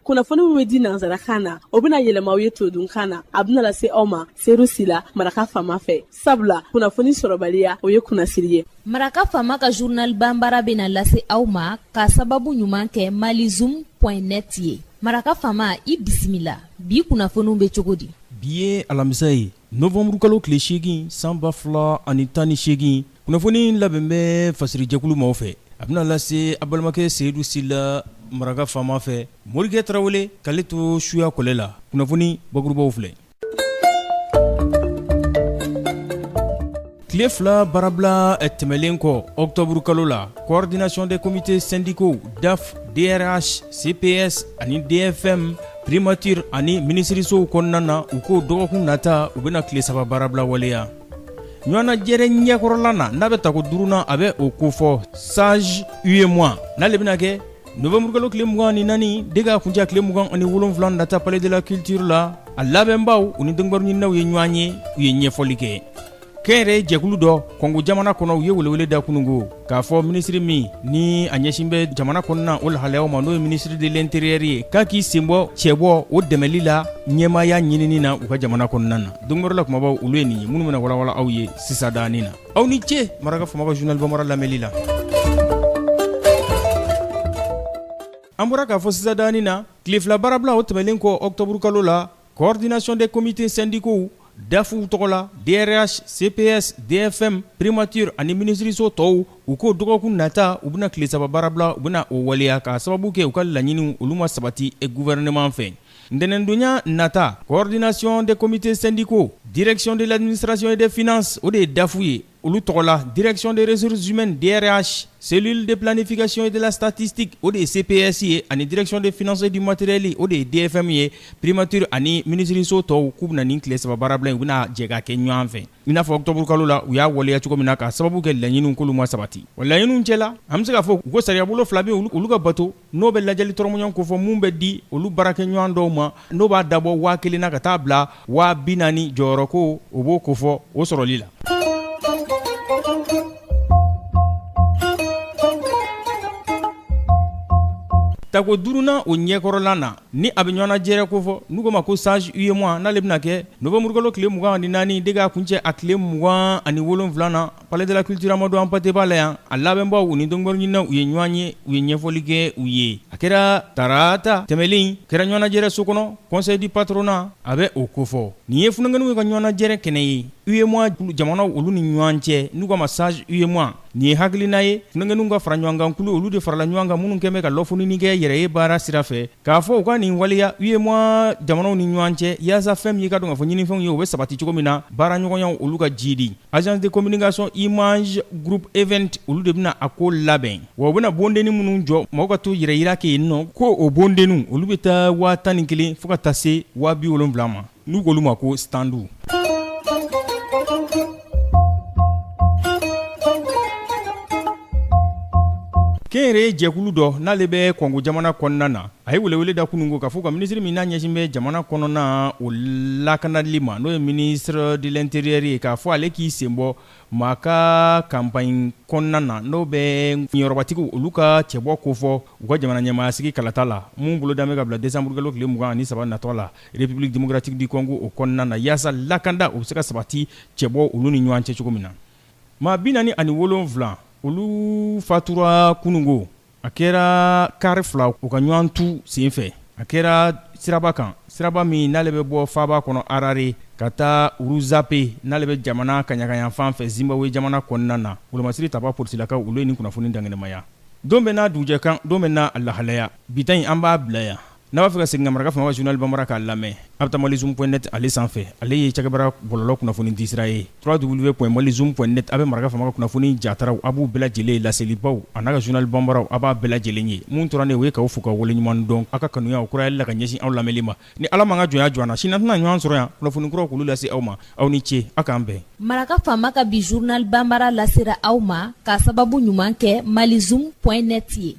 kunnafoni min bɛ di nanzarakan na o bɛna yɛlɛma aw ye todunkan na a bɛna lase aw ma seeru sila maraka faama fɛ sabula kunnafoni sɔrɔbaliya o ye kunnasiri ye. Maraka faama ka journal banbara bɛna lase aw ma ka sababu ɲuman kɛ malizoom.net ye. Maraka faama i bisimila bi kunnafoniw bɛ cogo di? Bi ye alamisa ye novembre kalo tile 8 san 2018 kunnafoni labɛn bɛ fasirijɛkulu maaw fɛ a bɛna lase a balimakɛ Seyidu Sila maraka faama fɛ Morikɛ Tarawele k'ale to suya kɔlɛ la kunnafoni bakurubaw filɛ. Tile fila baarabila tɛmɛlen kɔ octobre kalo la coordination des comités syndicaux DAF, DRH, CPS ani DFM primature ani minisirisow kɔnɔna na u ko dɔgɔkun nata u bɛna tile saba baarabila waleya. ɲɔgɔnna jɛrɛ ɲɛkɔrɔla na n'a bɛ tako duruna a bɛ o kofɔ sage UEMOA n'ale bɛna kɛ novembre kalo tile 24 dega kunja tile 27 nata palais de la culture la a labɛnbaw u ni dɔnnibaaw ɲininaw ye ɲɔgɔn ye u ye ɲɛfɔli kɛ. kɛnɛrɛ jɛkulu dɔ Kongo jamana kɔnɔ u ye welewele da kunungo k'a fɔ minisiri min ni a ɲɛsin bɛ jamana kɔnɔna o lahalayaw ma n'o ye ministre de l'intérieur ye k'a k'i senbɔ cɛbɔ o dɛmɛli la ɲɛmaya ɲinini na u ka jamana kɔnɔna na. dɔnnibaaw la kumabaw olu ye nin ye minnu bɛna walawala aw ye sisan daani na. aw ni ce maraka faama ka journal banbara lamɛnli la. an bɔra k'a fɔ sisan daani na tile fila baarabila o tɛmɛlen kɔ octobre kalo la coordination des comités syndicaux DAFU tɔgɔ la DRH, CPS, DFM, primature ani minisiriso tɔw u ko dɔgɔkun nata u bɛna tile saba baarabila u bɛna o waleya ka sababu kɛ u ka laɲiniw olu ma sabati gouvernement fɛ. Ntɛnɛndonya nata coordination des comités syndicaux direction de l'administration et des finances o de ye DAFU ye olu tɔgɔ la direction des ressources humaines DRH, cellule de planification et de la statistique o de ye CPS ye ani direction des finances et du matériel o de ye DFM ye primature ani minisiriso tɔw k'u bɛna nin tile saba baarabila u bɛna jɛ ka kɛ ɲɔgɔn fɛ. I n'a fɔ octobre kalo la u y'a waleya cogo min na ka sababu kɛ laɲiniw k'olu ma sabati. Wa laɲiniw cɛla an bɛ se k'a fɔ u ko sariyabolo fila bɛ olu ka bato n'o bɛ lajɛli tɔrɔmɔɲɔgɔn ko fɔ mun bɛ di olu baarakɛɲɔgɔn dɔw ma n'o b'a dabɔ 1000 na ka taa bila 40,000 jɔyɔrɔ ko o b'o ko fɔ o sɔrɔli la. tako duruna o ɲɛkɔrɔla na ni a bɛ ɲɔgɔnna jɛrɛ ko fɔ n'u ko ma ko sage UEMOA n'ale bɛna kɛ novembre kalo tile 24 de ka kuncɛ a tile 27 na palais de la culture Amadou Hampâté b'a la yan a labɛnbaw u ni dɔnnibaaw ɲininaw u ye ɲɔgɔn ye u ye ɲɛfɔli kɛ u ye. a kɛra tarata tɛmɛlen kɛra ɲɔgɔnna jɛrɛ so kɔnɔ conseil du patronat a bɛ o ko fɔ nin ye funakɛniw ka ɲɔgɔnna jɛrɛ kɛnɛ ye UEMOA jamanaw olu ni ɲɔgɔn cɛ n'u ko ma sage UEMOA nin ye hakilina ye funakɛniw ka fara ɲɔgɔn kan kulu olu de farala ɲɔgɔn kan minnu kɛn bɛ ka lɔfɔnini kɛ yɛrɛ ye baara sira fɛ k'a fɔ u ka nin waleya UEMOA jamanaw ni ɲɔgɔn cɛ yaasa fɛn min ye ka dɔn k'a fɔ ɲinifɛnw ye u bɛ sabati cogo min na baara ɲɔgɔnyaw olu ka jidi agence de communication image group event olu de bɛna a ko labɛn wa u bɛna bondenni minnu jɔ mɔgɔw ka to yɛrɛ yira kɛ yen nɔ ko o bondenniw olu bɛ taa 11 fo ka taa se 70 ma n'u k'olu ma ko standu. kɛnɛrɛ jɛkulu dɔ n'ale bɛ Kongo jamana kɔnɔna na a ye welewele da kunungo k'a fɔ ka minisiri min n'a ɲɛsin bɛ jamana kɔnɔna o lakanali ma n'o ye ministre de l'intérieur ye k'a fɔ ale k'i senbɔ maa ka campagne kɔnɔna na n'o bɛ yɔrɔbatigiw olu ka cɛbɔ ko fɔ u ka jamana ɲɛmaayasigi kalata la mun bolo da bɛ ka bila décembre kalo tile 23 natɔ la république démocratique du Congo o kɔnɔna na yaasa lakanda o bɛ se ka sabati cɛbɔ olu ni ɲɔgɔn cɛ cogo min na. maa 47 olu fatura kunungo a kɛra kari fila u ka ɲɔgɔn tu sen fɛ a kɛra siraba kan siraba min n'ale bɛ bɔ faaba kɔnɔ Harare ka taa Uruzape n'ale bɛ jamana kaɲagayan fan fɛ Zimbabwe jamana kɔnɔna na wolomasiri taba polisilakaw olu ye nin kunnafoni dangɛnɛmaya don bɛ n'a dugujɛ kan don bɛ n'a lahalaya bita in an b'a bila yan n'a b'a fɛ ka segin ka maraka faama ka journal banbara k'a lamɛn a bɛ taa malizoom.net ale sanfɛ ale ye cakɛbara bɔlɔlɔ kunnafoni disira ye www.malizoom.net a bɛ maraka faama ka kunnafoni jataraw a b'u bɛɛ lajɛlen laselibaw a n'a ka journal banbaraw a b'a bɛɛ lajɛlen ye mun tora ne o ye k'aw fo ka waleɲuman dɔn a ka kanuya o kurayali la ka ɲɛsin aw lamɛnli ma ni ala m'an ka jɔnya jɔ an na sini an tɛna ɲɔgɔn sɔrɔ yan kunnafoni kuraw k'olu lase aw ma aw ni ce a k'an bɛn. maraka faama ka bi journal banbara lasera aw ma k'a sababu ɲuman kɛ malizoom.net ye.